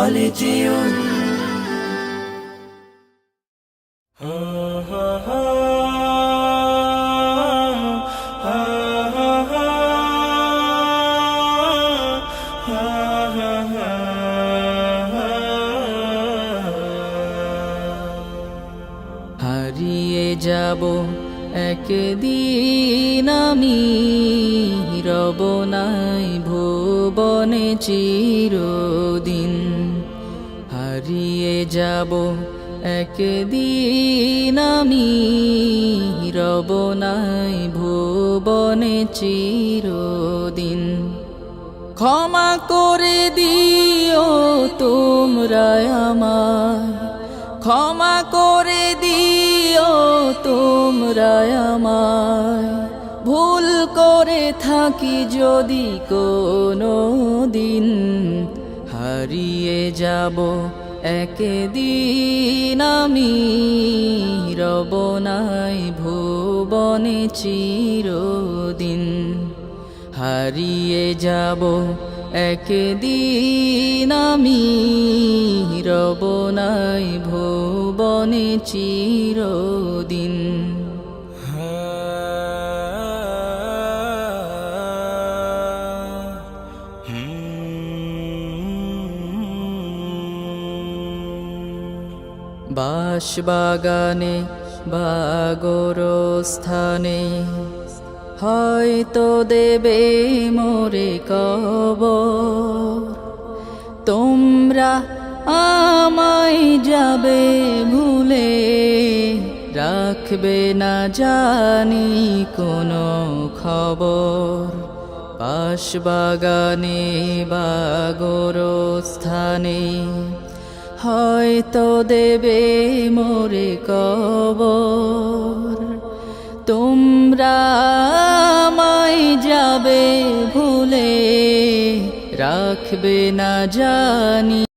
বলে যেওন। হারিয়ে যাব একদিন আমি, রব নাই ভুবনে চিরদিন। হারিয়ে যাব একদিন আমি, রব নাই ভুবনে চিরদিন। ক্ষমা করে দিও তোমরা আমায়, ক্ষমা করে দিও তোমরা আমায়, ভুল করে থাকি যদি কোনো দিন। হারিয়ে যাব একদিন আমি, রব নাই ভুবনে চিরদিন। হারিয়ে যাব একদিন আমি, রব নাই ভুবনে চিরদিন। বাঁশবাগানে বা গোরস্থানে হয়তো দেবে মোরে কবর। তোমরা আমায় যাবে ভুলে, রাখবে না জানি কোনো খবর। বাঁশবাগানে বা গোরস্থানে হয়তো দেবে মোরে কবর। তোমরা আমায় যাবে ভুলে, রাখবে না জানি